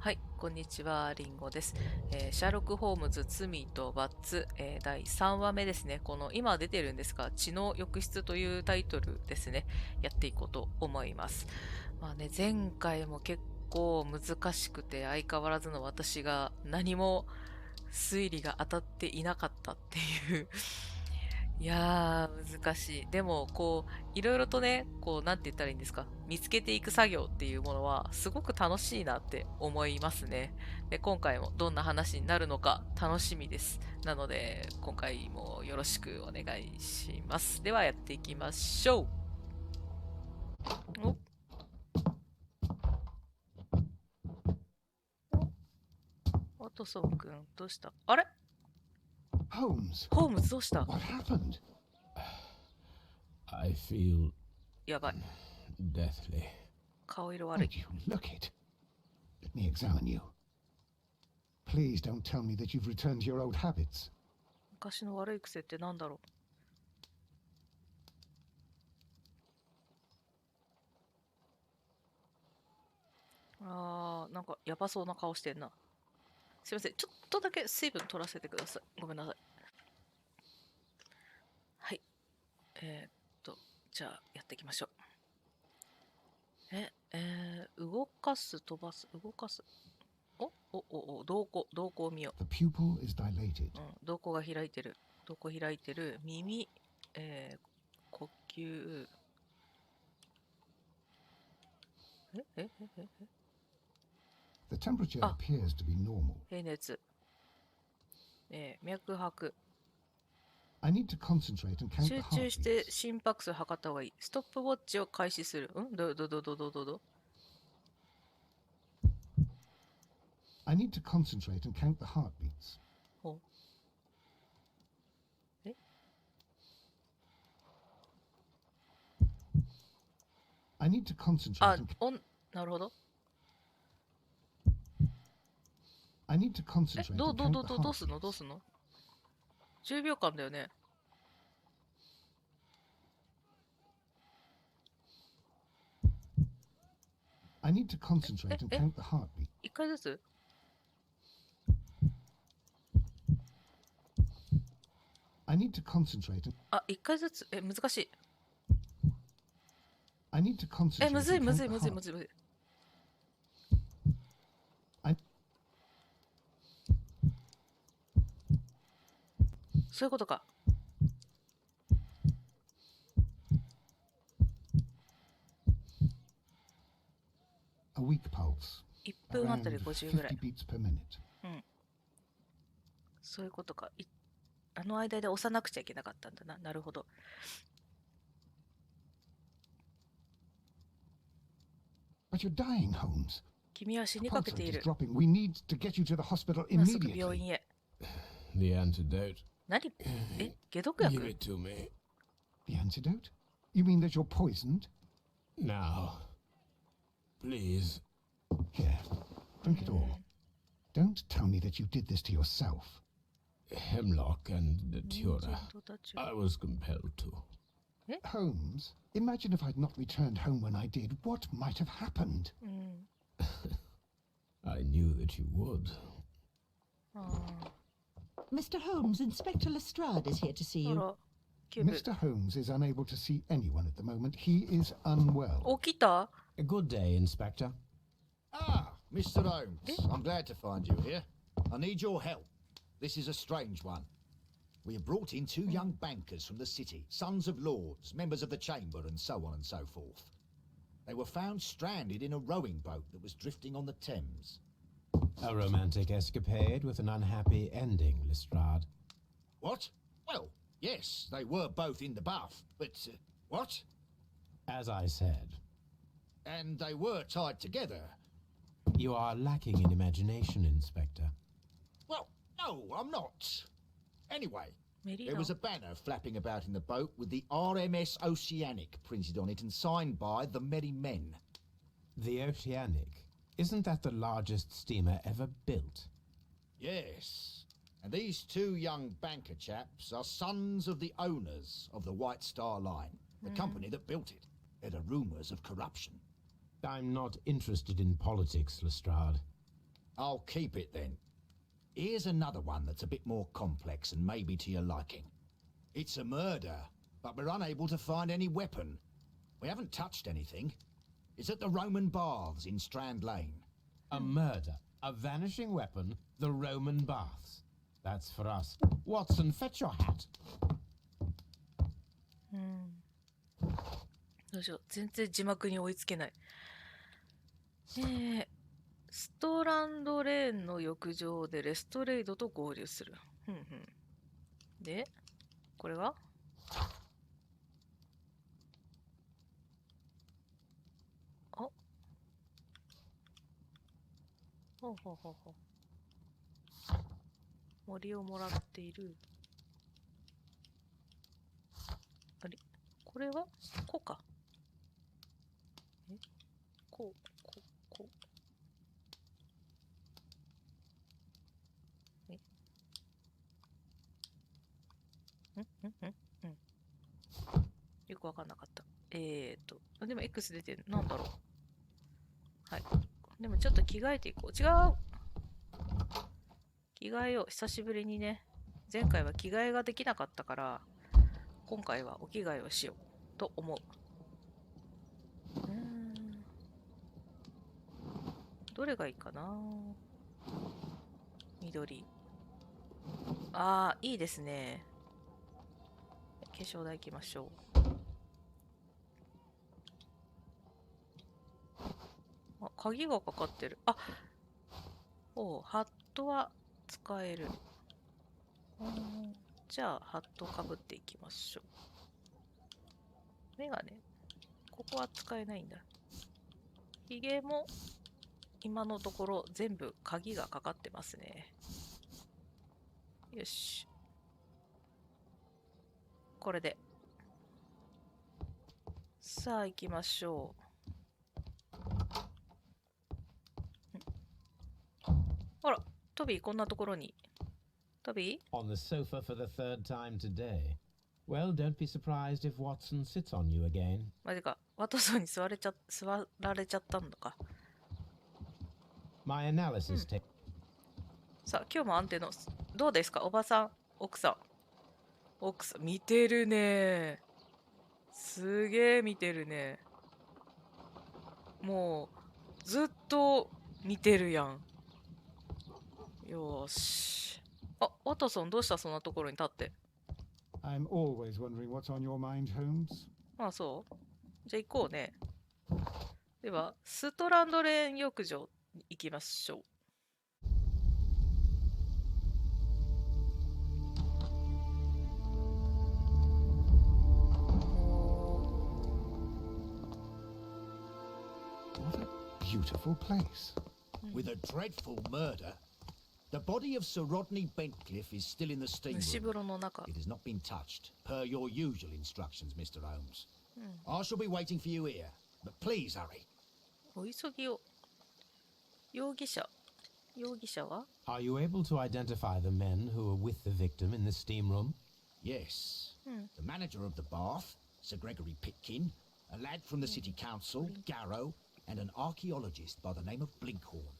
はい、こんにちは、リンゴです。シャーロック・ホームズ罪と罰、第3話目ですね。この今出てるんですが、血の浴室というタイトルですね。やっていこうと思います。まあね、前回も結構難しくて相変わらずの私が何も推理が当たっていなかったっていういやー、難しい。でも、いろいろとね、なんて言ったらいいんですか。見つけていく作業っていうものは、すごく楽しいなって思いますね。で、今回もどんな話になるのか楽しみです。なので、今回もよろしくお願いします。では、やっていきましょう。おトソン君、どうしたあれ Holmes, ホームズどうした what happened? I feel やばい。 deathly. 顔色悪い。 Where'd you look it? Let me examine you. Please don't tell me that you've returned to your old habits. 昔の悪い癖ってなんだろう。なんかやばそうな顔してんな。すいません。ちょっとだけ水分取らせてください。ごめんなさい。はい。じゃあ、やっていきましょう。動かす、飛ばす、動かす。瞳孔を見よ The pupil is dilated. う。瞳孔が開いてる。瞳孔開いてる。耳、呼吸。The temperature Ah. appears to be normal. 平熱。脈拍。I need to concentrate and count 集 the 中して heartbeats. 心拍数測った方がいい。ストップウォッチを開始する。ど I need to concentrate and count the heartbeats. ほう。え I need to concentrate あ and なるほど。 I need to concentrate ど and う count the どうすんの heartbeats. ?10 秒間だよね。I need to concentrate and count the heartbeat. 一回ずつ I need to concentrate and 一回ずつ。難しい。I need to concentrate むずい and む count ずい the むずい heart. むずいむずい。I そういうことか。A weak pulse. 1分あたり Around 50ぐらい。 50 beats per minute. そういうことか。あの間で押さなくちゃいけなかったんだな。なるほど。But you're dying, Holmes. 君は死 Your にか pulse けて rate い is る。 dropping. We need to get you to the hospital 今すぐ病 immediately. 院へ。 The antidote. 何解毒 Give 薬 it to me. The antidote? You mean that you're poisoned? Now. Please. Here, drink it all. Don't tell me that you did this to yourself. Hemlock and datura. 本当だちゅ I was compelled to. Holmes, imagine if I'd not returned home when I did. What might have happened? うん。 I knew that you would. Mr. Holmes, Inspector Lestrade is here to see あ you. ら、キューブ。 Mr. Holmes is unable to see anyone at the moment. He is unwell. 起きた A good day, Inspector. Ah, Mr. Holmes. I'm glad to find you here. I need your help. This is a strange one. We have brought in two young bankers from the city, sons of lords, members of the chamber, and so on and so forth. They were found stranded in a rowing boat that was drifting on the Thames. A romantic escapade with an unhappy ending, Lestrade. What? Well, yes, they were both in the buff, but what? As I said, And they were tied together. you are lacking in imagination, Inspector. Well, no, I'm not. Anyway, メリー there ナ was a banner flapping about in the boat with the RMS Oceanic printed on it and signed by the Merry Men. The Oceanic. Isn't that the largest steamer ever built? Yes. And these two young banker chaps are sons of the owners of the White Star Line, the company that built it. There are rumours of corruption. I'm not interested in politics, Lestrade. I'll keep it then. Here's another one that's a bit more complex and maybe to your liking. It's a murder, but we're unable to find any weapon. We haven't touched anything. It's at the Roman Baths in Strand Lane. A murder, a vanishing weapon, the Roman baths. That's for us. Watson, fetch your hat. どうしよう。全然字幕に追いつけない。ストランドレーンの浴場でレストレイドと合流する。で、これはあ、ほうほうほうほう。森をもらっている。あれ、これはこうか。こう。よくわかんなかった。でも X 出てる。なんだろう。はい。でもちょっと着替えていこう。違う。着替えよう。久しぶりにね。前回は着替えができなかったから、今回はお着替えをしようと思う。どれがいいかな。緑。ああ、いいですね。化粧台行きましょう。あ、鍵がかかってる。あ、ハットは使える。じゃあ、ハットかぶっていきましょう。メガネ。ここは使えないんだ。ヒゲも、今のところ全部鍵がかかってますね。よし。これで。さあ、行きましょう。あら、トビーこんなところに。トビー On the sofa for the third time today. Well, don't be surprised if Watson sits on you again. マジか。ワトソンに座られちゃったんだか。My analysis takes. さあ、今日も安定の。どうですかおばさん、奥さん。奥さん、見てるね。すげえ見てるね。もう、ずっと見てるやん。よーし。あ、ワトソンどうしたそんなところに立って。I'm always wondering what's on your mind, Holmes. ああ、そうじゃあ行こうね。では、ストランドレーン浴場に行きましょう。What a beautiful place. With a dreadful murder. The body of Sir Rodney Bentcliffe is still in the steam 蒸し room. 風呂の中。 It has not been touched, per your usual instructions, Mr. Holmes. I shall be waiting for you here, but please hurry. お急ぎを。容疑者は Are you able to identify the men who were with the victim in the steam room? Yes. The manager of the bath, Sir Gregory Pitkin, a lad from the city council, Garrow, and an archaeologist by the name of Blinkhorn.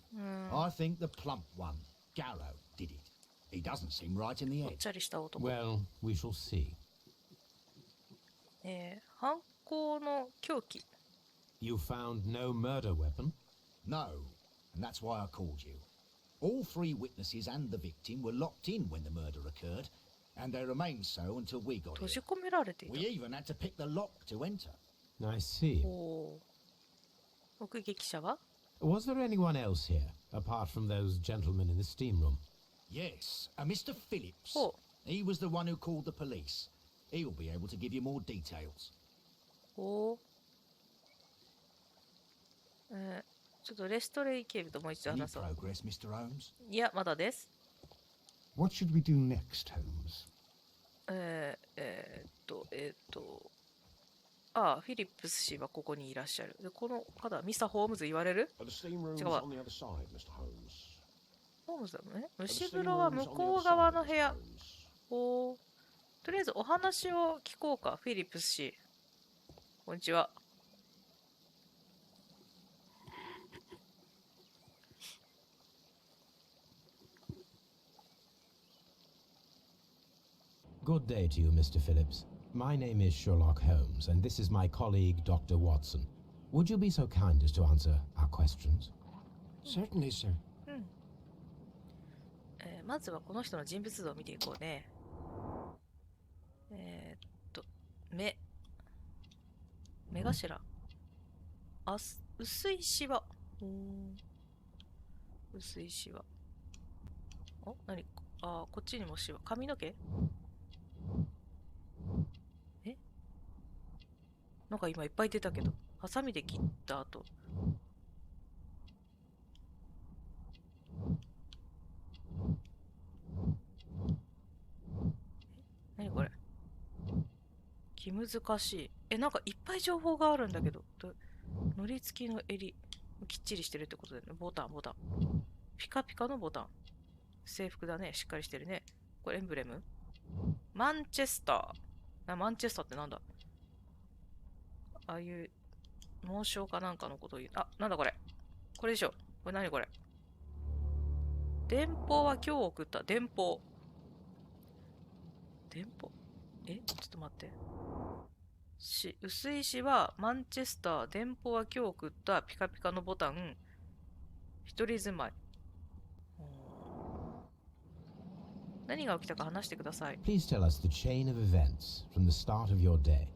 I think the plump one, Garrow, did it. He doesn't seem right in the ぽっ head. ちゃりした男。 Well, we shall see. 犯行の凶器。 You found no murder weapon? No, and that's why I called you. All three witnesses and the victim were locked in when the murder occurred, and they remained so until we got 閉じ here. 込められていた。 We even had to pick the lock to enter. I see. おー目撃者は Was there anyone else here, apart from those gentlemen in the steam room? Yes, a Mr. Phillips. Oh. He was the one who called the police. He'll be able to give you more details. おーちょっとレストレイ警部ともう一度 Any 話そう。 progress, Mr. Holmes? いや、まだです。 What should we do next, Holmes? ああ、フィリップス氏はここにいらっしゃる。で、この方、ミスター・ホームズ言われる The steam room's Check it out. on the other side, Mr. Holmes. ホームズだもんね。蒸 The し steam 風呂は room's 向 on the こ other う側 side, の部 Mr. 屋。 Holmes. おーとりあえずお話を聞こうか、フィリップス氏。こんにちは。Good day to you, Mr. Phillips. My name is Sherlock Holmes, and this is my colleague, Dr. Watson. Would you be so kind as to answer our questions? Certainly, sir. まずはこの人の人物像を見ていこうね。目頭。薄いシワ。薄いシワ。何こっちにもシワ。髪の毛なんか今いっぱい出たけど。ハサミで切った後。何これ気難しい。なんかいっぱい情報があるんだけど。のり付きの襟。きっちりしてるってことだよね。ボタン。ピカピカのボタン。制服だね。しっかりしてるね。これエンブレムマンチェスター。マンチェスターってなんだああいう紋章かなんかのことを言う。なんだこれこれでしょ。これ何これ電報は今日送った。電報ちょっと待って。薄いしはマンチェスター。電報は今日送ったピカピカのボタン。一人住まい。何が起きたか話してください。Please tell us the chain of events from the start of your day.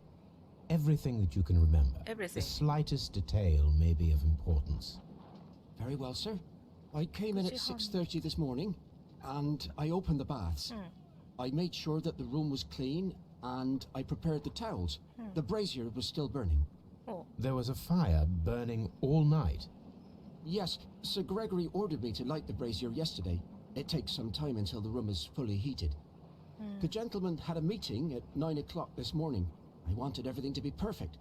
Everything that you can remember. Everything. The slightest detail may be of importance. Very well, sir. I came in at 6:30 this morning, and I opened the baths. I made sure that the room was clean, and I prepared the towels. The brazier was still burning. There was a fire burning all night. Yes, Sir Gregory ordered me to light the brazier yesterday. It takes some time until the room is fully heated. The gentlemen had a meeting at 9 o'clock this morning. I wanted everything to be perfect.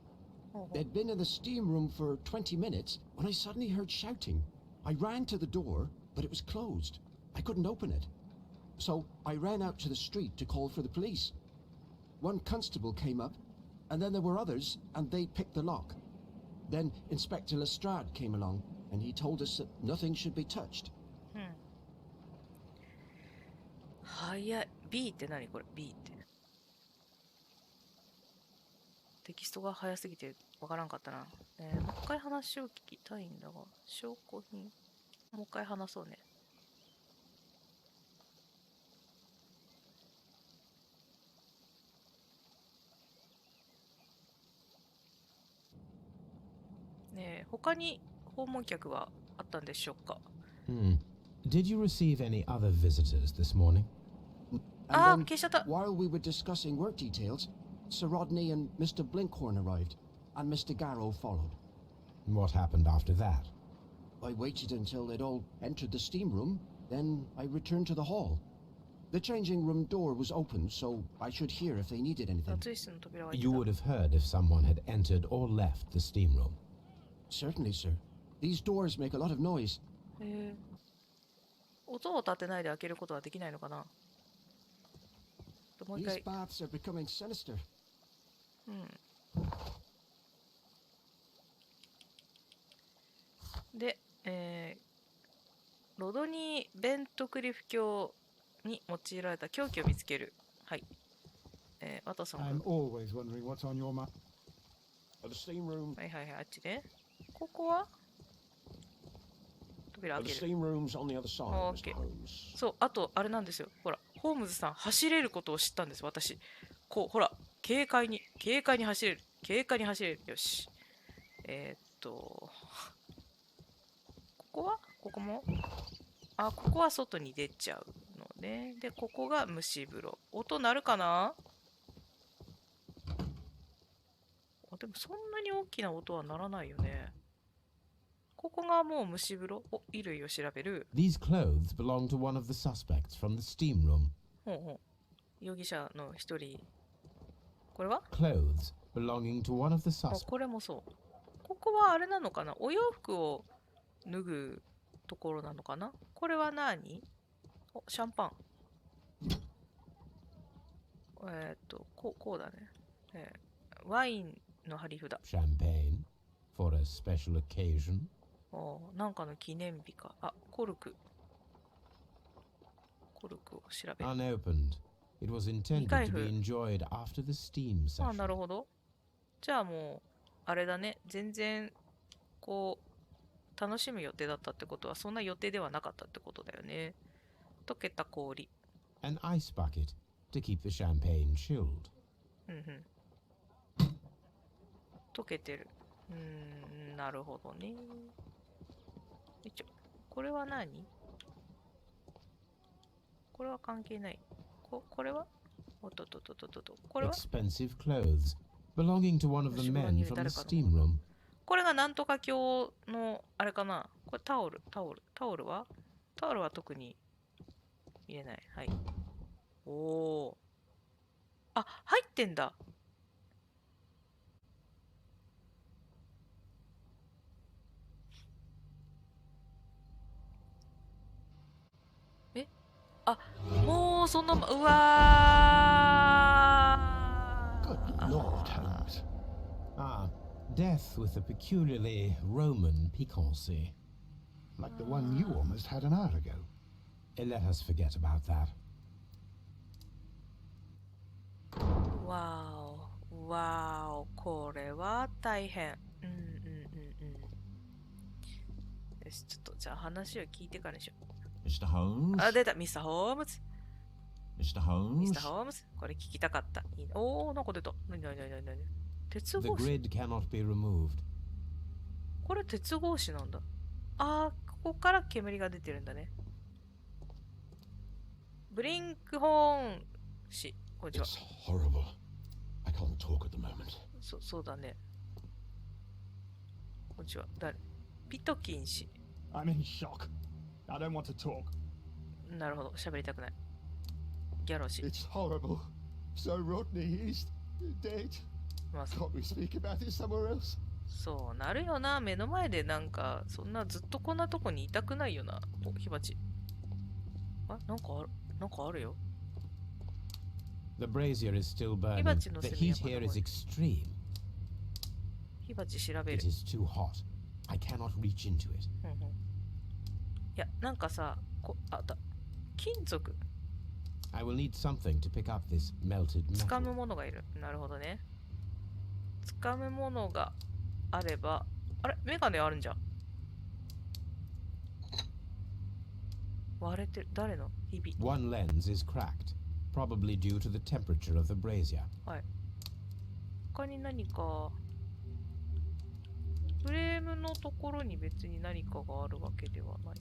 They'd been in the steam room for 20 minutes when I suddenly heard shouting. I ran to the door, but it was closed. I couldn't open it. So I ran out to the street to call for the police. One constable came up, and then there were others, and they picked the lock. Then Inspector Lestrade came along, and he told us that nothing should be touched. 早い。B って何これ ?B って。テキストが早すぎてわからんかったな。もう一回話を聞きたいんだが、証拠品。もう一回話そうね。他に訪問客はあったんでしょうか。Did you receive any other visitors this morning? And then, 消しちゃった。 while we were discussing work details, Sir Rodney and Mr. Blinkhorn arrived, and Mr. Garrow followed. What happened after that? I waited until they'd all entered the steam room, then I returned to the hall. The changing room door was open, so I should hear if they needed anything. 脱衣室の扉は開いて You た。 would have heard if someone had entered or left the steam room. Certainly, sir. These doors make a lot of noise. 音を立てないで開けることはできないのかな。もう一 These 回。 baths are becoming sinister. で、ロドニー・ベントクリフ卿に用いられた凶器を見つける。はい。ワトソン I'm 君。 always wondering what's on your mind. The steam room. はいはいはい、あっちね。ここは扉開 The ける。 steam room's on the other side, Okay. Mr. Holmes. そう、あと、あれなんですよ。ほら、ホームズさん、走れることを知ったんです、私。こう、ほら、軽快に走れる。軽快に走れる。よし。ここはここもここは外に出ちゃうのね。で、ここが蒸し風呂。音鳴るかな？でもそんなに大きな音は鳴らないよね。ここがもう蒸し風呂。衣類を調べる。 These clothes belong to one of the suspects from the steam room. 容疑者の一人。これは Clothes belonging to one of the こ suspects. れもそう。ここはあれなのかな？お洋服を脱ぐところなのかな？これは何？シャンパン。こうだね。ワインの貼り札。Champagne for a special occasion. なんかの記念日か。コルク。コルクを調べる。 Unopened. It was intended to be enjoyed after the steam あ、 session. なるほど。じゃあもう、あれだね。全然、こう、楽しむ予定だったってことは、そんな予定ではなかったってことだよね。溶けた氷。An ice bucket to keep the champagne chilled. うんうん。溶けてる。なるほどね。よいしょ。これは何？これは関係ない。これはおっとっとっとっとっとっと。これは Expensive clothes belonging to one of the men from the steam room. これがなんとか教の、あれかな。これタオルは特に見えない。はい。おお。あ、入ってんだ。え？あ、もうその、うわー。 Good Lord, Holmes. Ah, death with a peculiarly Roman piquancy. Like the one you almost had an hour ago. Let us forget about that. わーお、わーお、これは大変。よし、ちょっと、じゃあ話を聞いてからにしよう。 Mr. Holmes? あ、出た、ミスターホームズ。 Mr. ミ Holmes? スターホームズ。これ聞きたかった。いいね。おー、なんか出た。なに鉄 The 格子。 grid cannot be removed. これ鉄格子なんだ。あー、ここから煙が出てるんだね。ブリンクホーン氏。こんにちは。 It's horrible. I can't talk at the moment. そうだね。こんにちは。誰？ピトキン氏。 I'm in shock. I don't want to talk. なるほど。喋りたくない。ギャロ氏。 It's horrible. So Rodney is dead. まあ、 Can't we speak about it somewhere else? そうなるよな。目の前でなんか、そんなずっとこんなとこにいたくないよな。お、火鉢。あ、なんかあるよ。 The brazier is still burning. Hibachi no The semi heat yapana here is boy. extreme. 火鉢調べる It。is too hot. I cannot reach into it. うんうん。いや、なんかさ、金属 I will need something to pick up this melted 掴む metal. ものがいる。なるほどね。掴むものがあれば、あれメガネあるんじゃん。割れてる。誰の日々。 One lens is cracked, probably due to the temperature of the brazier. はい。他に何か、フレームのところに別に何かがあるわけではない。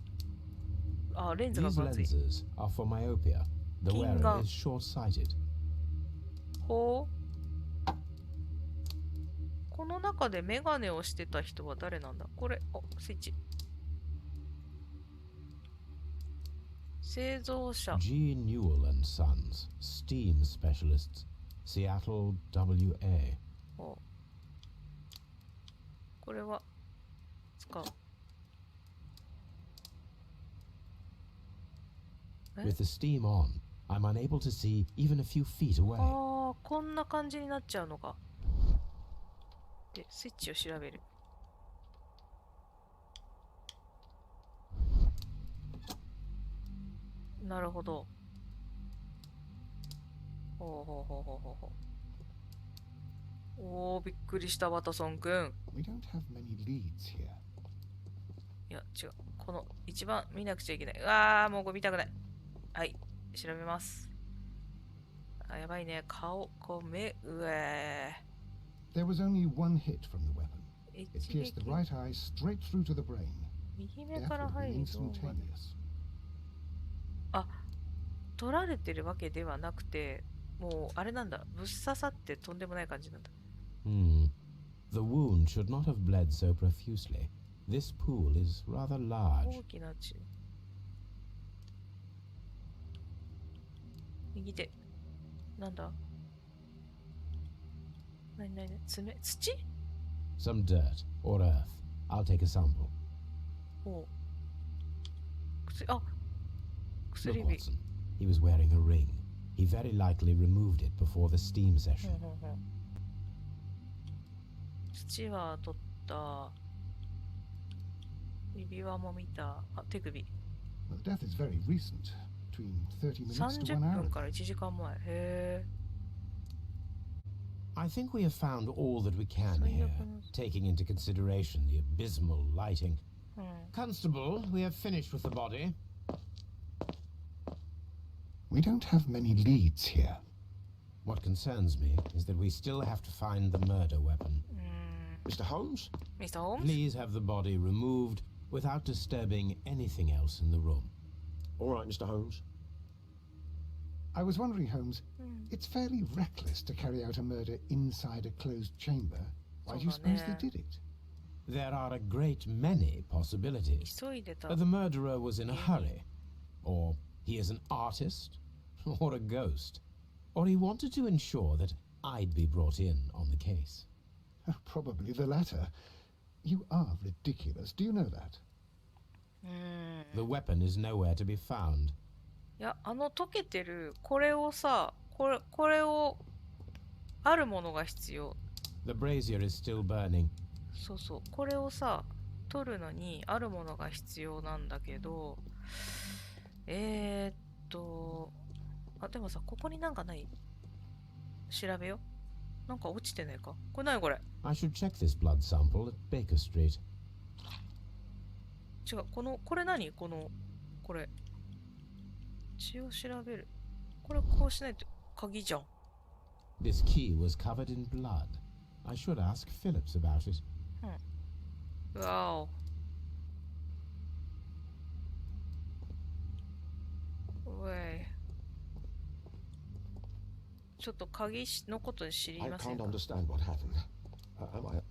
あ、レンズが These 分厚い。 lenses are for myopia. The wearer Kinga. is short-sighted. ほう。この中でメガネをしてた人は誰なんだ？これ、お、スイッチ。製造者。 G. Newell and Sons, steam specialists, Seattle, WA. ほう。これは使う。With the steam on, I'm unable to see even a few feet away. ああ、こんな感じになっちゃうのか。で、スイッチを調べる。なるほど。ほうほうほうほうほうほう。おー、びっくりしたワトソンくん。 We don't have many leads here. いや、違う。この一番見なくちゃいけない。うわー、もうこれ見たくない。はい、調べます。あ、やばいね。顔、目、うえー。 There was only one hit from the weapon. It 一 pierced the 撃 right eye straight through to the brain. 右目 Death から would have 入 been るゾーンまで。 instantaneous. あ、取られてるわけではなくて、もうあれなんだ。ぶっ刺さってとんでもない感じなんだ。The wound should not have bled so profusely. This pool is rather large. 大きな血。右手。なんだ？なになに？爪？土？ Some dirt or earth. I'll take a sample. おう。あ、 Look, 薬指。 Watson. He was wearing a ring. He very likely removed it before the steam session. 土は取った。指輪も見た。あ、手首。 Well, death is very recent. between 30 minutes to 30 1 hour. 分から1時間前。へえ。 I think we have found all that we can here, taking into consideration the abysmal lighting. Constable, we have finished with the body. We don't have many leads here. What concerns me is that we still have to find the murder weapon. Mr. Holmes? Mr. Holmes? Please have the body removed without disturbing anything else in the room. All right, Mr. Holmes. I was wondering, Holmes, it's fairly reckless to carry out a murder inside a closed chamber. Why do you suppose they did it? There are a great many possibilities. 急いでた。 The murderer was in a hurry, or he is an artist, or a ghost, or he wanted to ensure that I'd be brought in on the case. Oh, probably the latter. You are ridiculous. Do you know that? The weapon is nowhere to be found. いや、溶けてる、これをさ、これを、あるものが必要。 The brazier is still burning. そうそう。これをさ、取るのに、あるものが必要なんだけど、あ、でもさ、ここになんかない？調べよ。なんか落ちてないか？これ何これ？ I should check this blood sample at Baker Street. 違う、これ何？これ。血を調べる。これこうしないと鍵じゃん。This key was covered in blood. I should ask Phillips about it. うわお。うえい。ちょっと鍵のこと知り I ません can't か？ understand what happened. Am I...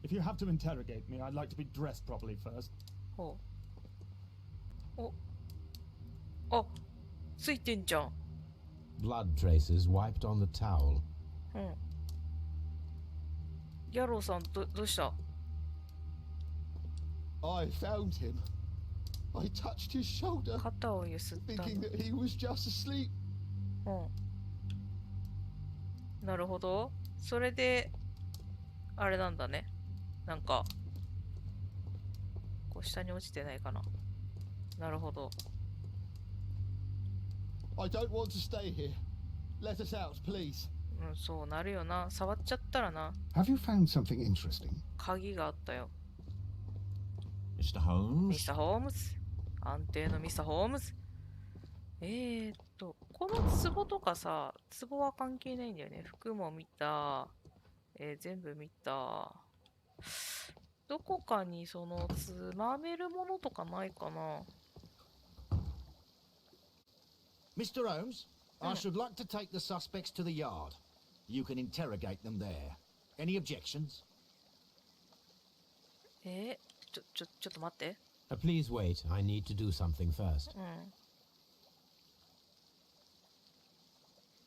If you have to interrogate me, I'd like to be dressed properly first. ほう。あ、ついてんじゃん。 Blood traces wiped on the towel. ギャローさん、どうした？ I found him. I touched his shoulder, 肩をゆすったの。 thinking that he was just asleep. なるほど。それで、あれなんだね。なんか、こう下に落ちてないかな。なるほど。I don't want to stay here. Let us out, please. そうなるよな。触っちゃったらな。 Have you found something interesting? 鍵があったよ。 Mr. Holmes? ミスターホームズ。安定のミスターホームズ。この壺とかさ、壺は関係ないんだよね。服も見た。全部見た。どこかにそのつまめるものとかないかな。 Mr. Holmes, I should like to take the suspects to the yard. You can interrogate them there. Any objections? ちょっと待って。Please wait. I need to do something first.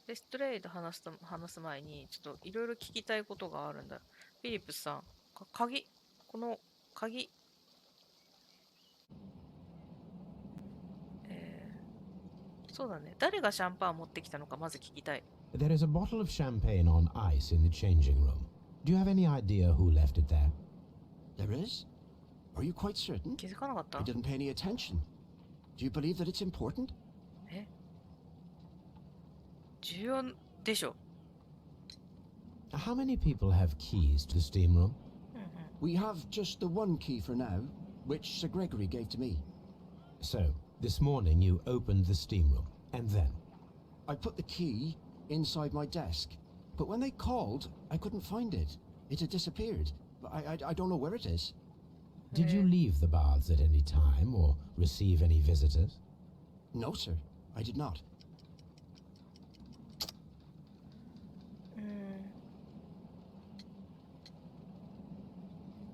レストレイで話す前に、ちょっといろいろ聞きたいことがあるんだ。フィリップスさん、鍵、この鍵。そうだね。誰がシャンパン持ってきたのかまず聞きたい。There is a bottle of champagne on ice in the changing room. Do you have any idea who left it there? There is? Are you quite certain? 気づかなかった？ I didn't pay any attention. Do you believe that it's important? 重要でしょ。 How many people have keys to the steam room? We have just the one key for now, which Sir Gregory gave to me. So, this morning you opened the steam room, and then? I put the key inside my desk, but when they called, I couldn't find it. It had disappeared. I don't know where it is. Did you leave the baths at any time, or receive any visitors? No, sir, I did not.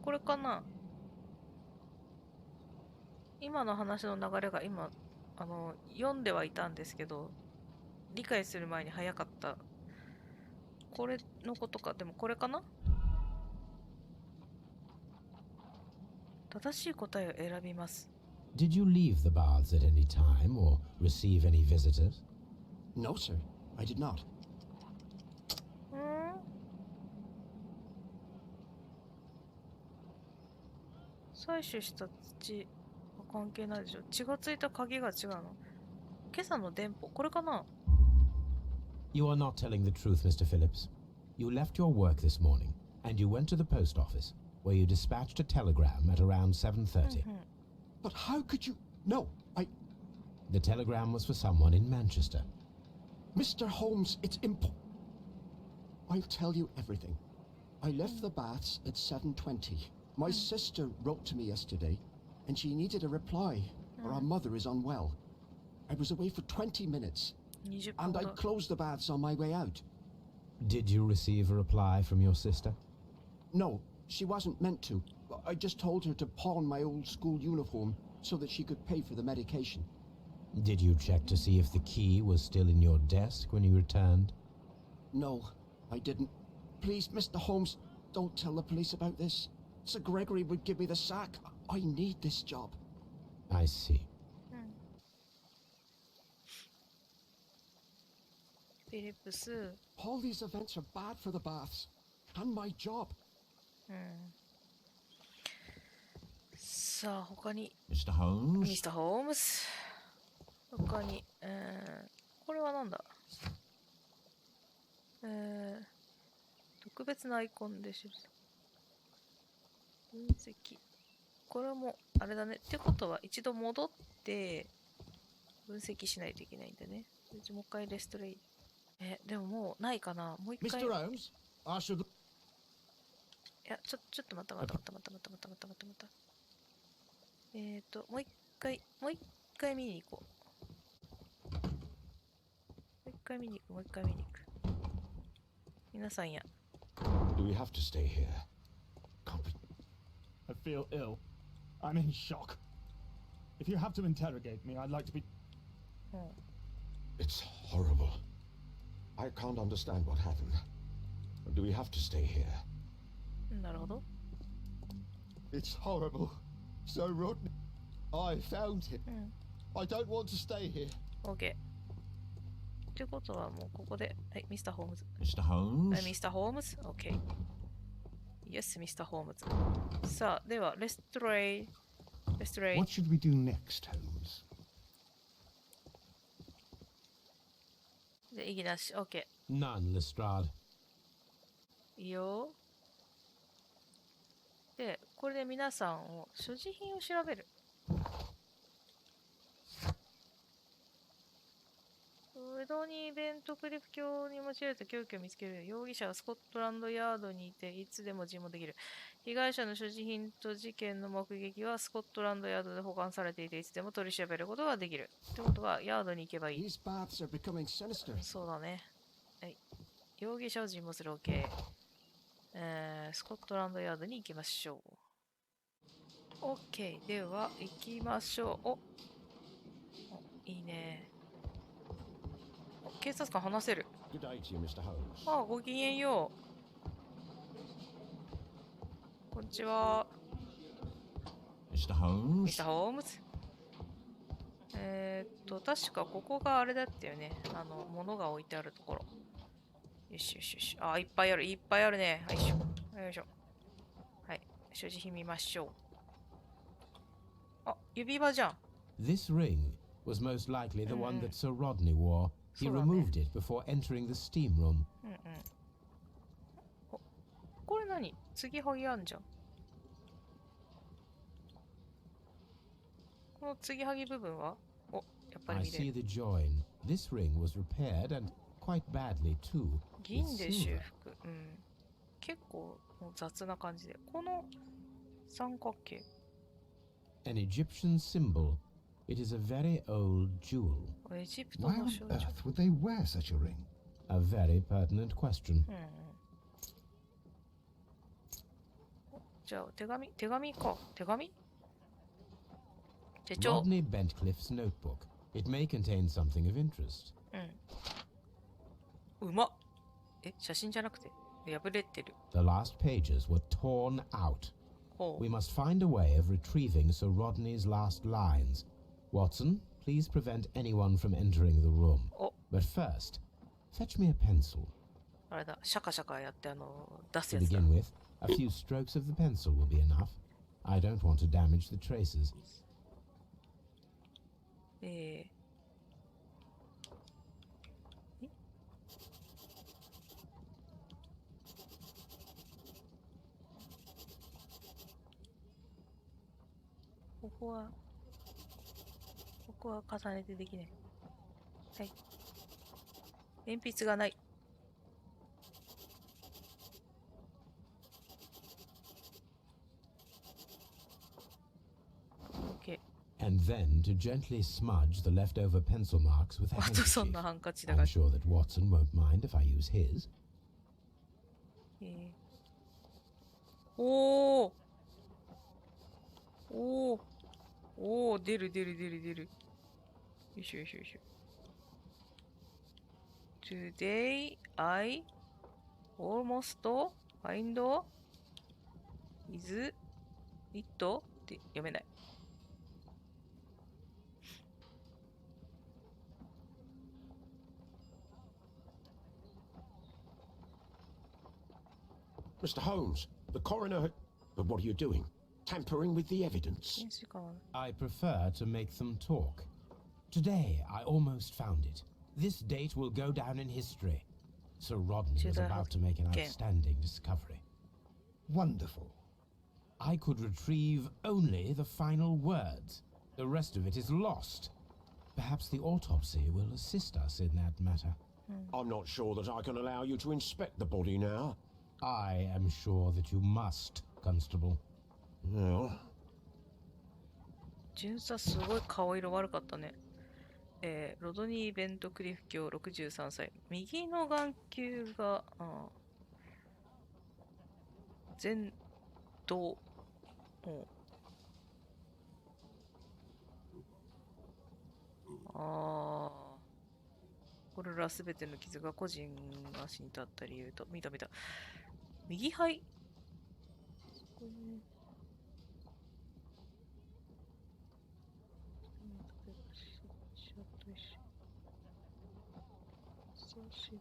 これかな。今の話の流れが今読んではいたんですけど、理解する前に早かった。これのことか。でもこれかな。正しい答えを選びます。 Did you leave the baths at any time, or receive any visitors? No, sir, I did not. 採取した土は関係ないでしょ。血がついた鍵が違うの。今朝の電報、これかな？ You are not telling the truth, Mr. Phillips. You left your work this morning, and you went to the post office, where you dispatched a telegram at around 7:30. But how could you? No, The telegram was for someone in Manchester. Mr. Holmes, it's I'll tell you everything. I left the baths at 7:20. My sister wrote to me yesterday, and she needed a reply, or our mother is unwell. I was away for 20 minutes, 20 分 and ほ I ど。 closed the baths on my way out. Did you receive a reply from your sister? No, she wasn't meant to. I just told her to pawn my old school uniform so that she could pay for the medication. Did you check to see if the key was still in your desk when you returned? No, I didn't. Please, Mr. Holmes, don't tell the police about this. Sir Gregory would give me the sack. I need this job. I see. フィリップス。 All these events are bad for the baths. And my job. さあ、他に、 Mr. Holmes? ミスター・ホームズ。他に、これはなんだ？特別なアイコンで記す。分析。これも、あれだね。ってことは、一度戻って、分析しないといけないんだね。もう一回レストレイ。でももうないかな。もう一回。 Mr. Holmes? I should... いや、ちょっと待った。もう一回見に行こう。もう一回見に行く。皆さんや。Do we have to stay here? Can't be... I feel ill. I'm in shock. If you have to interrogate me, I'd like to be... It's horrible. I can't understand what happened. Do we have to stay here? なるほど。 It's horrible. So Rodney, I found him. I don't want to stay here. OK。ということはもうここで、はい、ミスター・ホームズ。 Mr. Holmes? ミスター・ホームズ ?OK。Yes、ミスター・ホームズ。さあ、では、レストレイ。 What should we do next, Holmes? で、意義なし。OK。 None, Lestrade. いいよ。で、これで皆さんを、所持品を調べる。ウドニー・ベントクリフ卿に用いられた凶器を見つける。容疑者はスコットランドヤードにいて、いつでも尋問できる。被害者の所持品と事件の目撃はスコットランドヤードで保管されていて、いつでも取り調べることができる。ってことは、ヤードに行けばいい。 These baths are becoming sinister. そうだね。はい。容疑者を尋問する OK。スコットランドヤードに行きましょう。OK。では、行きましょう。お、いいね。警察官話せる。 Good day to you, Mr. Holmes. ああ、ごきげんよう。こんにちは。 Mr. Holmes? ミスター・ホームズ。確かここがあれだったよね。物が置いてあるところ。よしよしよし。あ、いっぱいあるね。よいしょ。よいしょ。はい。所持品見ましょう。あ、指輪じゃん。 This ring was most likely the one that Sir Rodney wore. He そうだね。 removed it before entering the steam room. これ何？継ぎはぎあんじゃん。この継ぎはぎ部分は？お、やっぱり I 見れ see る。 the join. This ring was repaired and quite badly too. 銀 with で修 silver. 復。結構もう雑な感じで。この三角形。 An Egyptian symbol. It is a very old jewel. エジプト Why の on 少女。 earth would they wear such a ring? A very pertinent question. じゃあ、手紙か。手帳。 Rodney Bentcliffe's notebook. It may contain something of interest. うまっ。写真じゃなくて、破れてる。 The last pages were torn out. ほう。 We must find a way of retrieving Sir Rodney's last lines. Watson, please prevent anyone from entering the room. お、 But first, fetch me a pencil. あれだ。シャカシャカやって出す To やつだ。 begin with, a few strokes of the pencil will be enough. I don't want to damage the traces. こは重ねてできない。はい。鉛筆がない。OK。And then to gently smudge the leftover pencil marks with a あとそん handkerchief. なハンカチだが I'm sure that Watson won't mind if I use his. おーおーおー、出る。よいしょ。Today I almost find is it って読めない。Mr. Holmes, the coroner. But what are you doing? Tampering with the evidence? 検視官は I prefer to make them talk. Today, I almost found it. This date will go down in history. Sir Rodney was about to make an outstanding discovery. Wonderful. I could retrieve only the final words. The rest of it is lost. Perhaps the autopsy will assist us in that matter. I'm not sure that I can allow you to inspect the body now. I am sure that you must, Constable. Well, 巡査すごい顔色悪かったね。ロドニー・ベントクリフ卿63歳。右の眼球が、前頭。これらすべての傷が個人が死に至った理由と、見た。右肺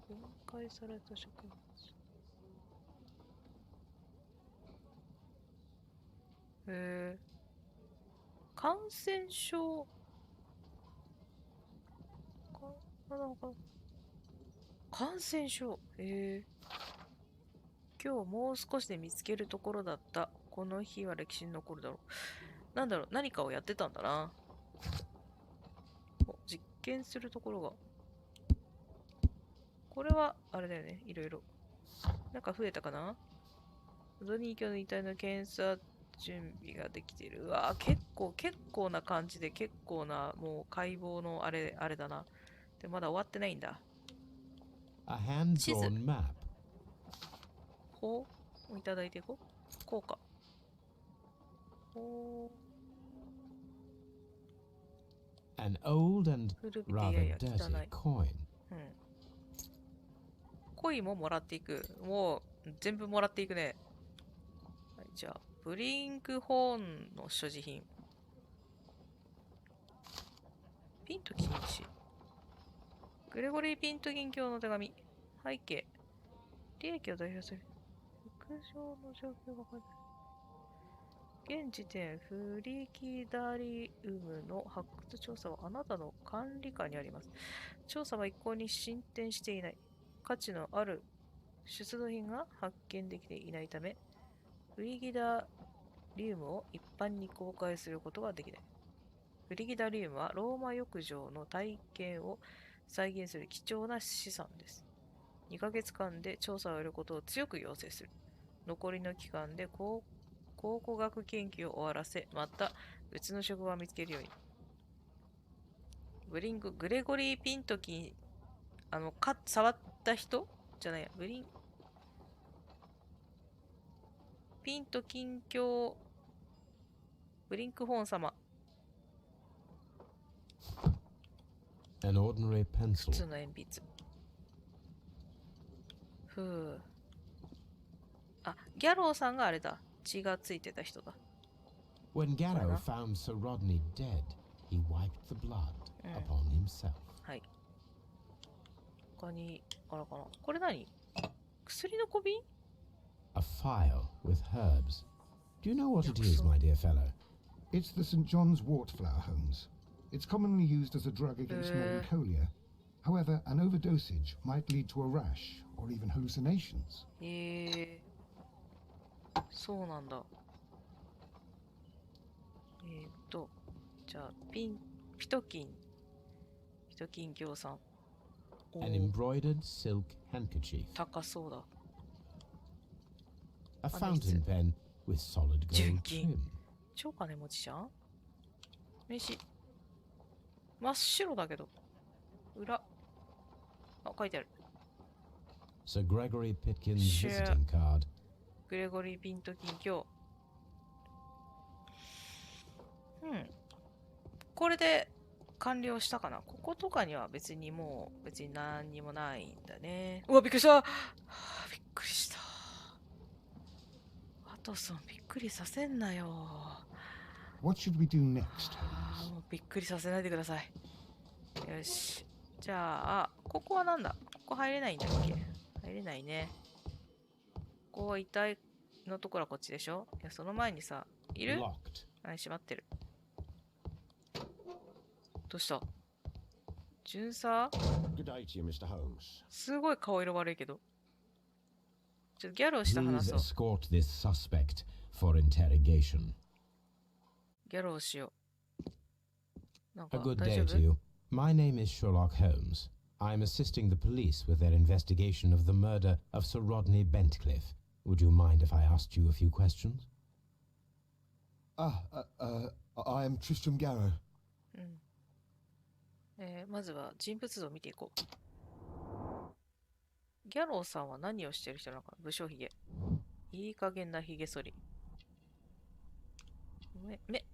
分解された植物。感染症。感染症。今日もう少しで見つけるところだった。この日は歴史に残るだろう。なんだろう、何かをやってたんだな。実験するところが。これは、あれだよね。いろいろ。なんか増えたかな？ロドニー卿の遺体の検査準備ができている。うわぁ、結構な感じで、結構な、もう解剖のあれだな。で、まだ終わってないんだ。A hand-drawn map. ほういただいていこう。こうか。An old and 古びて rather やや汚 dirty い。coin. コインももらっていく。もう、全部もらっていくね。はい、じゃあ、ブリンクホーンの所持品。ピント禁止。グレゴリー・ピント銀鏡の手紙。背景。利益を代表する。副賞の状況が書いてある。現時点、フリキダリウムの発掘調査はあなたの管理下にあります。調査は一向に進展していない。価値のある出土品が発見できていないため、フリギダリウムを一般に公開することができない。フリギダリウムはローマ浴場の体験を再現する貴重な資産です。2ヶ月間で調査を終えることを強く要請する。残りの期間で考古学研究を終わらせ、また別の職場を見つけるように。グレゴリー・ピントキン、触った人じゃないや、ピント近況、ブリンクホーン様。An ordinary 普 pencil. 通の鉛筆。ギャローさんがあれだ。血がついてた人だ。When Garrow found Sir Rodney dead, he wiped the blood upon himself. はい。他に、あらかな。これ何？薬の小瓶？ A phial with herbs. Do you know what it is, my dear fellow? It's the St. John's wort flower, Holmes. It's commonly used as a drug against melancholia. However, an overdosage might lead to a rash or even hallucinations. そうなんだ。じゃあ、ピトキン協賛。An embroidered silk handkerchief. 高そうだ。A fountain pen with solid gold 純金。 trim. 超金持ちじゃん。名刺。真っ白だけど。裏。あ、書いてある。Sir Gregory Pitkin's Sure. visiting card. グレゴリー・ピントキン教。これで完了したかな。こことかには別に何にもないんだね。うわ、びっくりした、びっくりした。ワトソン、びっくりさせんなよ。What should we do next, もうびっくりさせないでください。よし。じゃあ、ここはなんだ？ここ入れないんだっけ？入れないね。ここは遺体のところはこっちでしょ？いや、その前にさ、いる？ Locked. はい、閉まってる。どうした？巡査？ Good day to you, Mr. Holmes. すごい顔色悪いけど。ちょっとギャルをした話 Please そう。 escort this suspect for interrogation. ギャルをしよう。なん A か good 大 day 丈 to 夫？ you. My name is Sherlock Holmes. I'm assisting the police with their investigation of the murder of Sir Rodney Bentcliffe. Would you mind if I asked you a few questions? I am Tristram Garrow. まずは人物像を見ていこう。ギャローさんは何をしてる人なのかな？武将髭。いい加減な髭剃り。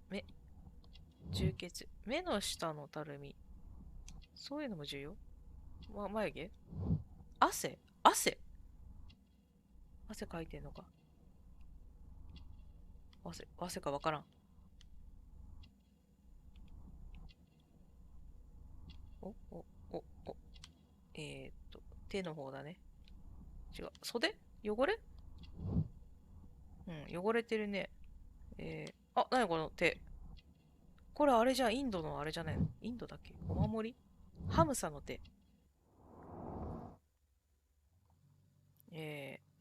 目。充血。目の下のたるみ。そういうのも重要？眉毛？汗かいてんのか。汗かわからん。手の方だね。違う。袖？汚れ？汚れてるね。なにこの手。これあれじゃん、インドのあれじゃないの？インドだっけ？お守り？ハムさんの手。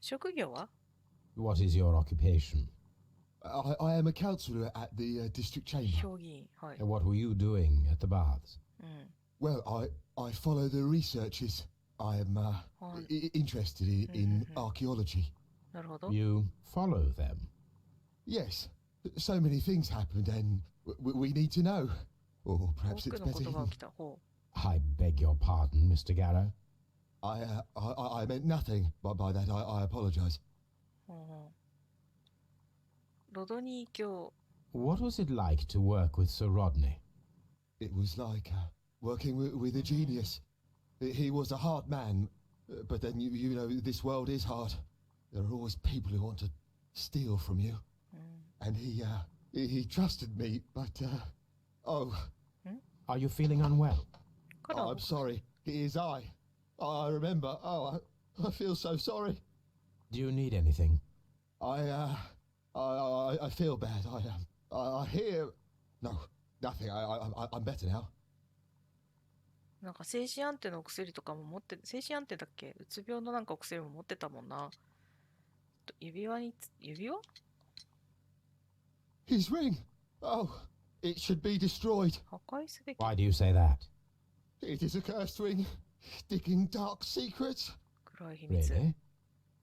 職業は？ What is your occupation? I am a councillor at the district chamber. 評議員。はい。 And what were you doing at the baths? Well, I follow the researches. I am interested in archaeology. なるほど。 You follow them. Yes, so many things happened, and we need to know. Or perhaps 多 it's くのこ better とが hidden. 起きた。ほ I beg your pardon, Mr. Garrow. I meant nothing by that. I apologize. う。ロドニー教。 What was it like to work with Sir Rodney? It was like working with a genius. He was a hard man, but then you know this world is hard. There are always people who want to steal from you. And he trusted me, but Are you feeling unwell? I'm sorry. It is I remember. I feel so sorry. Do you need anything? I feel bad. I hear. No, nothing. I'm better now. なんか精神安定のお薬とかも持って、精神安定だっけ？うつ病のなんかお薬も持ってたもんな。指輪？ His ring. Oh, it should be destroyed. 破壊すべき。 Why do you say that? It is a cursed ring, digging dark secrets. 暗い秘密。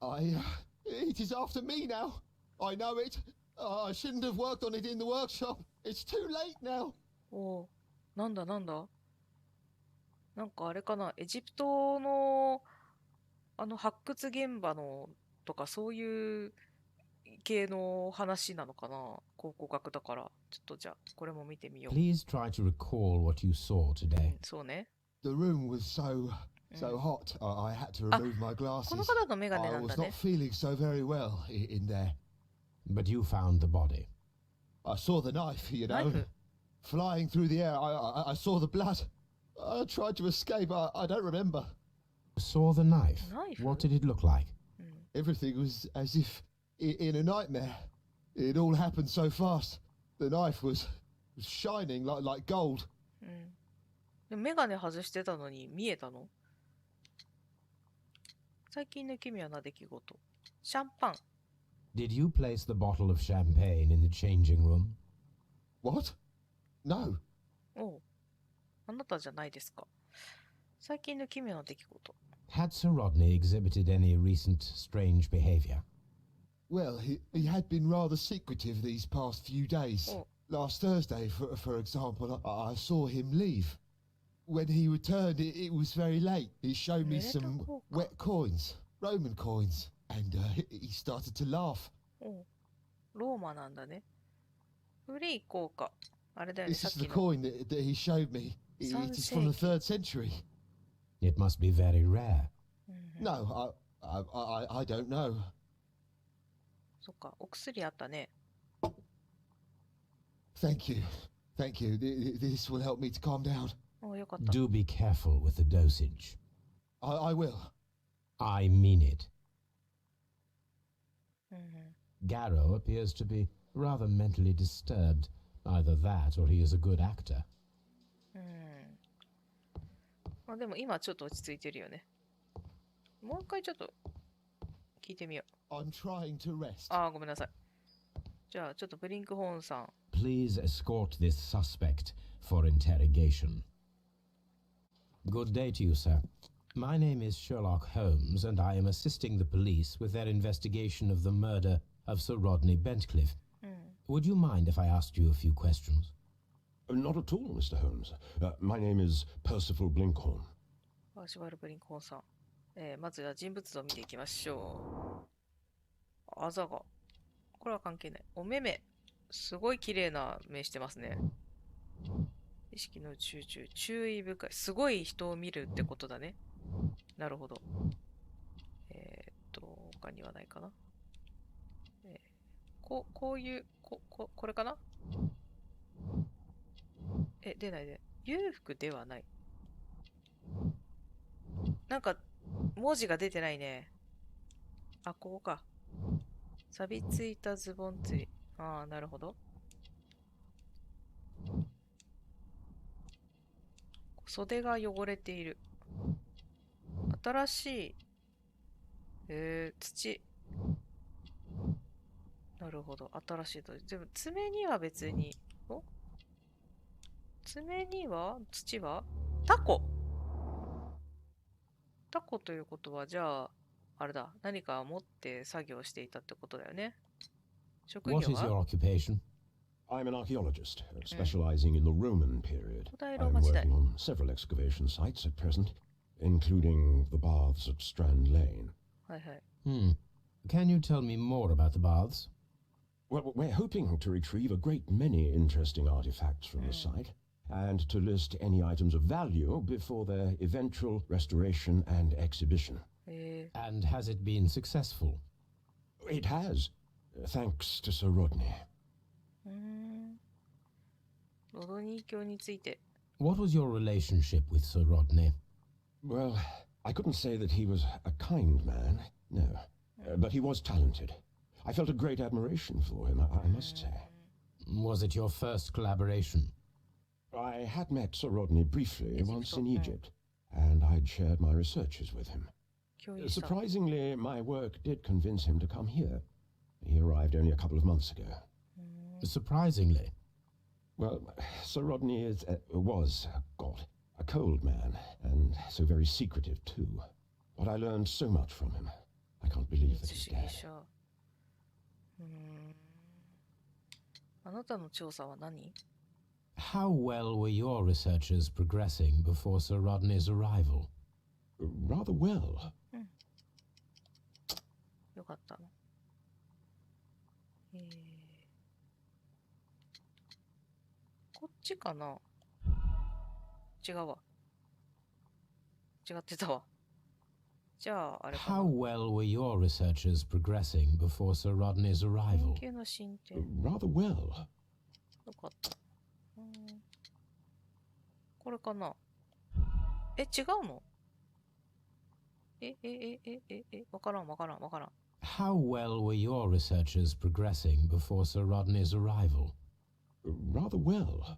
Really? It is after me now. I know it. I shouldn't have worked on it in the workshop. It's too late now. おお、なんだなんかあれかな、エジプトの発掘現場のとかそういう系の話なのかな。考古学だから。ちょっとじゃあこれも見てみよう。 Please try to recall what you saw today. そうね。 The room was so hot. I had to remove my こ glasses. の方のメガネ I なんだ was ね not。feeling so very well in there. But you found the body. I saw the knife, you ナイ know, フ？ flying through the air. I saw the blood. I tried to escape. I don't remember. You saw the knife. Knife? What did it look like? Everything was as if in a nightmare. It all happened so fast. The knife was shining like gold. でもメガネ外してたのに見えたの？最近の奇妙な出来事。シャンパン。 Did you place the bottle of champagne in the changing room? What? No. おう。あなたじゃないですか。最近の奇妙な出来事。Had Sir Rodney exhibited any recent strange behavior? Well, he had been rather secretive these past few days. Oh. Last Thursday, for example, I saw him leave. When he returned, it was very late. He showed me some wet coins, Roman coins, and he started to laugh. おう。ローマなんだね。フリー効果。あれだよね、 This さっ is き the の。 coin that he showed me. It is from the 3rd century. It must be very rare. No, I don't know. そっか、お薬あったね。 Thank you. Thank you. This will help me to calm down. おう、よかった。 Do be careful with the dosage. I will. I mean it. うんうん。 Garrow appears to be rather mentally disturbed. Either that or he is a good actor. うん。まあでも今ちょっと落ち着いてるよね。もう一回ちょっと聞いてみよう。 I'm trying to rest. ああ、ごめんなさい。じゃあちょっとブリンクホーンさん。 Please escort this suspect for interrogation. Good day to you, sir. My name is Sherlock Holmes, and I am assisting the police with their investigation of the murder of Sir Rodney Bentcliffe. うん。 Would you mind if I asked you a few questions? Not at all, Mr. Holmes. My name is Percival Blinkhorn. パーシバル・ブリンクホーンさん。まずは人物像を見ていきましょう。あざが。これは関係ない。お目目。すごい綺麗な目してますね。意識の集中。注意深い。すごい人を見るってことだね。なるほど。他にはないかな。こういう、これかな。出ないで。裕福ではない。なんか、文字が出てないね。あ、ここか。錆びついたズボンつい。ああ、なるほど。袖が汚れている。新しい、土。なるほど。新しいと。でも、爪には別に、爪には土はタコ。タコということは、じゃあ、あれだ。何か持って作業していたってことだよね。職業 What is your は occupation? I'm an archaeologist, specializing in the Roman period. 古代ロー I'm マ時代。 working on several excavation sites at present, including the baths at Strand Lane. はいはい。 Can you tell me more about the baths? Well, we're hoping to retrieve a great many interesting artifacts from the site, and to list any items of value before their eventual restoration and exhibition. And has it been successful? It has, thanks to Sir Rodney. ロドニー教について。 What was your relationship with Sir Rodney? Well, I couldn't say that he was a kind man, no, but he was talented. I felt a great admiration for him, I must say. Was it your first collaboration? I had met Sir Rodney briefly once in Egypt, and I'd shared my researches with him. 共有した。 Surprisingly, my work did convince him to come here. He arrived only a couple of months ago. Surprisingly. Well, Sir Rodney was, God, a cold man, and so very secretive too. But I learned so much from him. I can't believe that 民主 he's 主義 dead. 者。あなたの調査は何？ How well were your researches progressing before Sir Rodney's arrival? Rather well. よかったの。こっちかな？違うわ。違ってたわ。じゃあ、あれか How な。 well were your researches progressing before Sir Rodney's arrival? 研究の進展。 Rather well. よかった。これかな？違うの？わからん。 How well were your researches progressing before Sir Rodney's arrival? Rather well.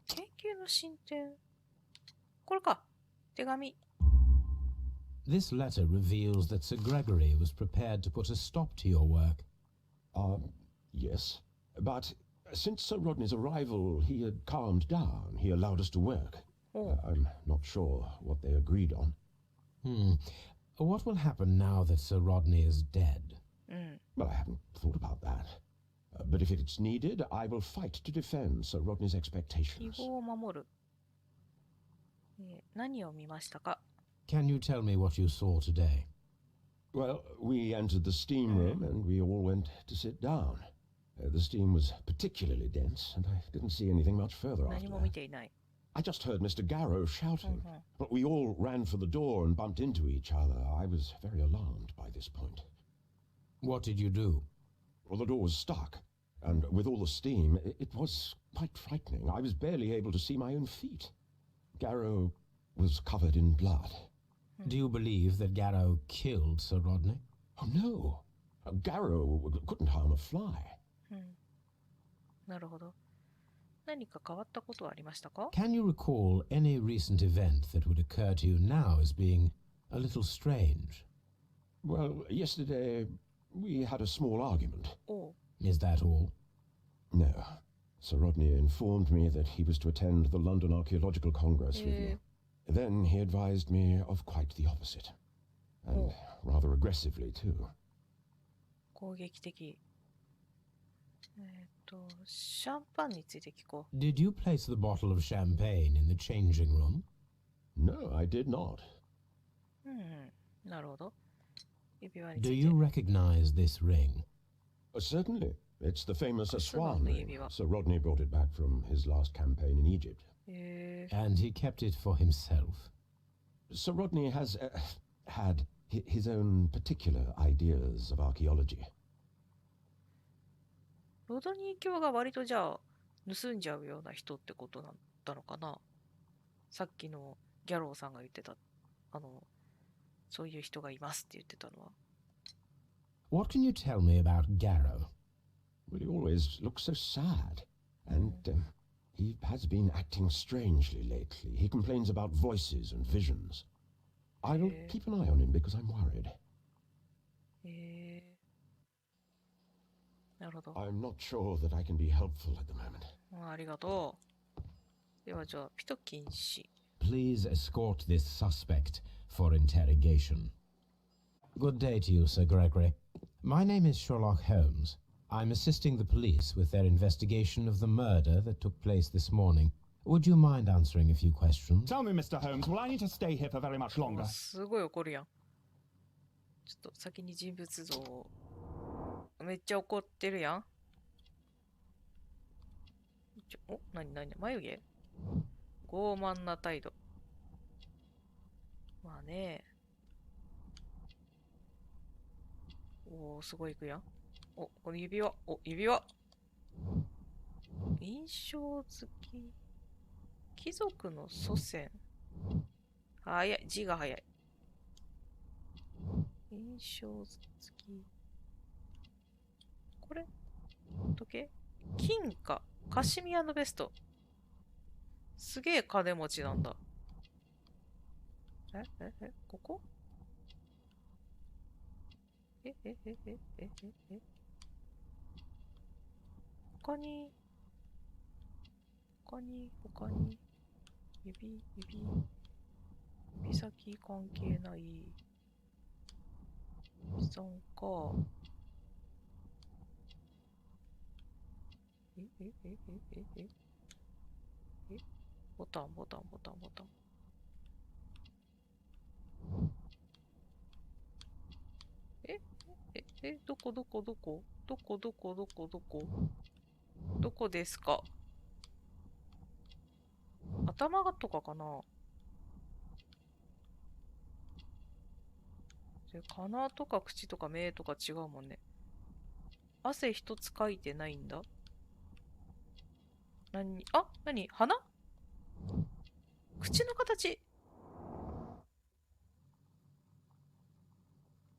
研究の進展。これか。手紙。 This letter reveals that Sir Gregory was prepared to put a stop to your work. Yes. But Since Sir Rodney's arrival, he had calmed down. He allowed us to work. I'm not sure what they agreed on. What will happen now that Sir Rodney is dead? Well, I haven't thought about that. But if it's needed, I will fight to defend Sir Rodney's 希 expectations. 望を守る。何を見ましたか？ Can you tell me what you saw today? Well, we entered the steam room and we all went to sit down. The steam was particularly dense, and I didn't see anything much further 何 after も見 that. ていない。 I just heard Mr. Garrow shouting, but we all ran for the door and bumped into each other. I was very alarmed by this point. What did you do? Well, the door was stuck, and with all the steam, it was quite frightening. I was barely able to see my own feet. Garrow was covered in blood. Do you believe that Garrow killed Sir Rodney? Oh, no. Garrow couldn't harm a fly. なるほど。何か変わったことはありましたか？ Can you recall any recent event that would occur to you now as being a little strange? Well, yesterday we had a small argument. おう。 Is that all? No. Sir Rodney informed me that he was to attend the London Archaeological Congress with me. Then he advised me of quite the opposite. And rather aggressively, too. 攻撃的。シャンパンについて聞こう。 Did you place the bottle of champagne in the changing room? No, I did not. なるほど。指輪につ Do いて。 you recognize this ring? Certainly. It's the famous Personal swan ring.指輪。 Sir Rodney brought it back from his last campaign in Egypt. And he kept it for himself. Sir Rodney has had his own particular ideas of archaeology. ロドニー教が割とじゃあ盗んじゃうような人ってことだったのかな。さっきのギャローさんが言ってたそういう人がいますって言ってたのは。 What can you tell me about Garrow? Well, he always looks so sad. And he has been acting strangely lately. He complains about voices and visions. I'll keep an eye on him because I'm worried. なるほど。 I'm not sure that I can be helpful at the moment. ありがとう。ではじゃあ、ピト禁止。 Please escort this suspect for interrogation. Good day to you, Sir Gregory. My name is Sherlock Holmes. I'm assisting the police with their investigation of the murder that took place this morning. Would you mind answering a few questions? Tell me, Mr. Holmes, will I need to stay here for very much longer? すごい怒るやん。ちょっと先に人物像を。めっちゃ怒ってるやん。何眉毛傲慢な態度。まあね。おお、すごいいくやん。お、この指輪。お、指輪。印象付き。貴族の祖先。早い。字が早い。印象付き。これ時計金貨。カシミヤのベスト。すげえ金持ちなんだ。ここ他に、指先関係ない。指さんか。ボタン。どこですか？頭とかかな？鼻とか口とか目とか違うもんね。汗一つかいてないんだ。何鼻？口の形。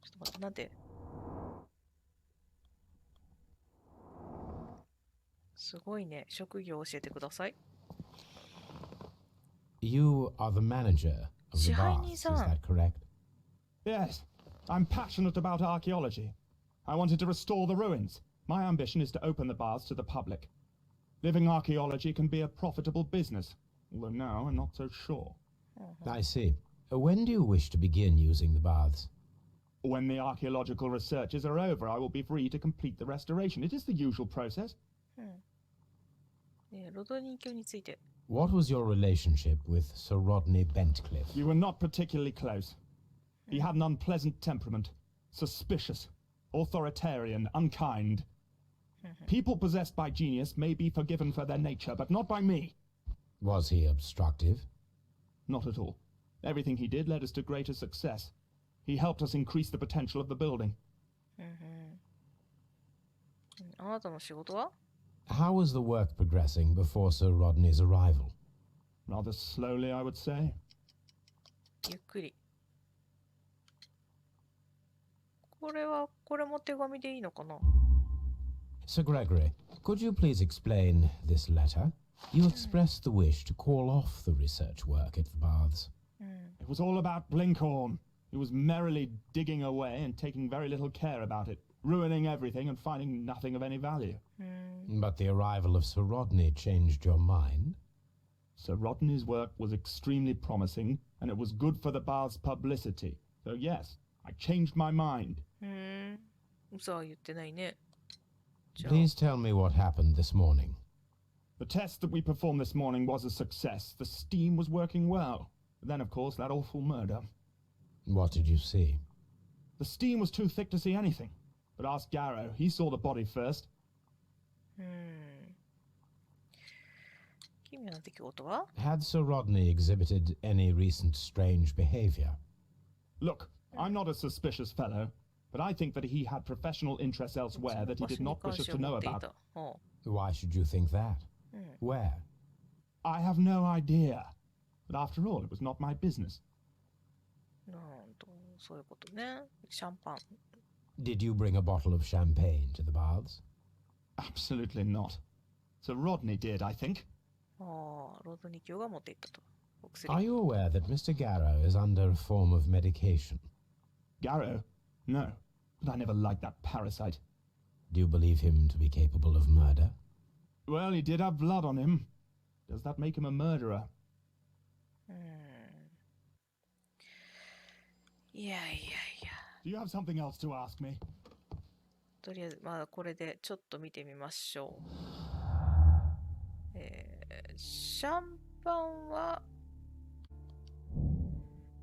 ちょっと待って、なんて。すごいね。職業教えてください。You are the manager of the baths, is that correct? Yes, I'm passionate about archaeology. I wanted to restore the ruins. My ambition is to open the baths to the public. Living archaeology can be a profitable business, although now I'm not so sure. I see. When do you wish to begin using the baths? When the archaeological researches are over, I will be free to complete the restoration. It is the usual process. ロドニー卿について。What was your relationship with Sir Rodney Bentcliffe? We were not particularly close. He had an unpleasant temperament, suspicious, authoritarian, unkind. People possessed by genius may be forgiven for their nature, but not by me. Was he obstructive? Not at all. Everything he did led us to greater success. He helped us increase the potential of the building. あなたの仕事は？ How was the work progressing before Sir Rodney's arrival? Rather slowly, I would say. ゆっくり。これも手紙でいいのかな？ Sir Gregory, could you please explain this letter? You expressed the wish to call off the research work at the baths. It was all about Blinkhorn. He was merrily digging away and taking very little care about it, ruining everything and finding nothing of any value. But the arrival of Sir Rodney changed your mind? Sir Rodney's work was extremely promising, and it was good for the bath's publicity. So yes, I changed my mind. 嘘は言ってないね。じゃあ Please tell me what happened this morning. The test that we performed this morning was a success. The steam was working well. But then, of course, that awful murder. What did you see? The steam was too thick to see anything. But ask Garrow. He saw the body first. 奇妙な出来事は？ Had Sir Rodney exhibited any recent strange behavior? Look, I'm not a suspicious fellow, but I think that he had professional interests elsewhere that he did not wish us to know about. Why should you think that? Where? I have no idea. But after all, it was not my business. なんと、そういうことね。シャンパン。 Did you bring a bottle of champagne to the baths? Absolutely not. Sir Rodney did, I think. ああ、ロードニ卿が持っていったと。お薬。 Are you aware that Mr. Garrow is under a form of medication? Garrow? No. But I never liked that parasite. Do you believe him to be capable of murder? Well, he did have blood on him. Does that make him a murderer? いやいやいや。 Do you have something else to ask me? とりあえず、まあこれでちょっと見てみましょう。シャンパンは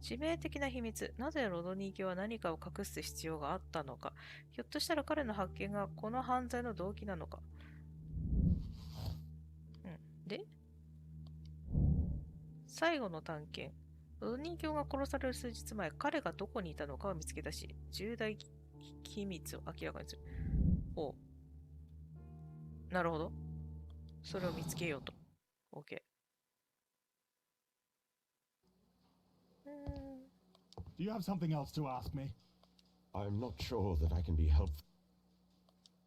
致命的な秘密。なぜロドニー卿は何かを隠す必要があったのか。ひょっとしたら彼の発見がこの犯罪の動機なのか。で、最後の探検。ロドニー卿が殺される数日前、彼がどこにいたのかを見つけ出し、重大秘密を明らかにする。おう。なるほど。それを見つけようと。OK。Do you have something else to ask me? I'm not sure that I can be helpful.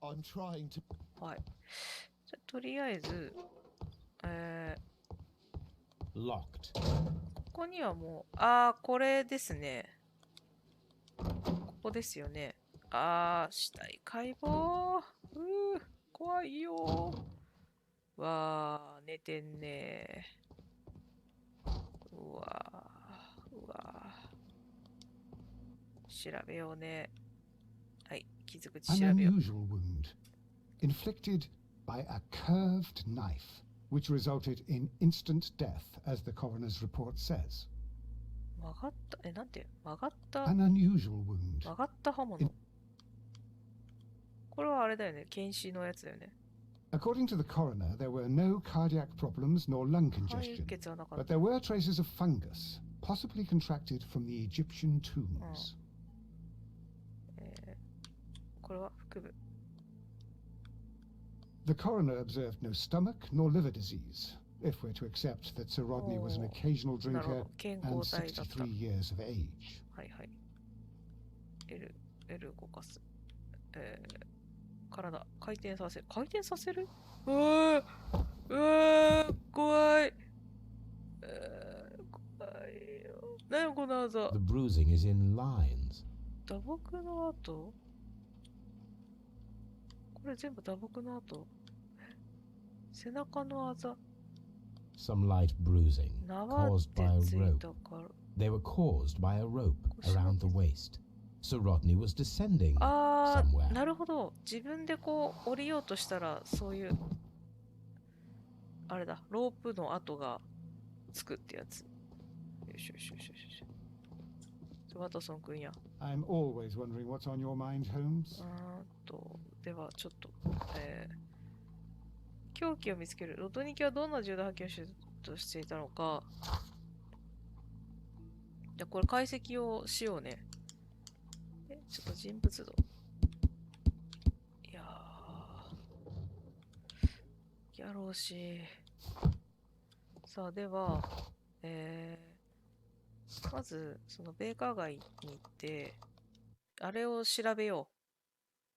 I'm trying to. はい。じゃとりあえず、Locked. ここにはもう、ああ、これですね。ここですよね。ああ、死体解剖。怖いよー。わあ、寝てんねー。うわー、うわー。調べようね。はい、傷口調 An べよう。 unusual wound, inflicted by a curved knife, which resulted in instant death, as the coroner's report says. 曲がった、なんて曲がった、 An unusual wound. 曲がった刃物。これはあれだよね、検視のやつだよね。 According to the coroner, there were no cardiac problems nor lung 肺 congestion, 血はなかっ but た。 there were traces of fungus, possibly contracted from the Egyptian tombs. これは腹部。 The coroner observed no stomach nor liver disease, if we're to accept that Sir Rodney was an Oh, occasional なるほ drinker ど。健 and 康体だった。 63 years of age. はいはい。L 動かす。体、回転させる。回転させる？うわー怖い。怖いよ。何よこのあざ。 The bruising is in lines. 打撲の跡？これ全部打撲の跡？背中のあざ。 Some light bruising 縄 caused で by a つい rope. たから。 They were caused by a rope around the waist. So Rodney was descending あ somewhere. ー、なるほど。自分でこう降りようとしたら、そういう、あれだ、ロープの跡がつくってやつ。よしよしよしよし。ワトソン君や。I'm always wondering what's on your mind, Holmes. ではちょっと、凶器を見つける。ロトニキはどんな重大発見をしようとしていたのか。じゃあこれ解析をしようね。ちょっと人物像。いやー。ギャローシー。さあ、では、まず、そのベーカー街に行って、あれを調べよう。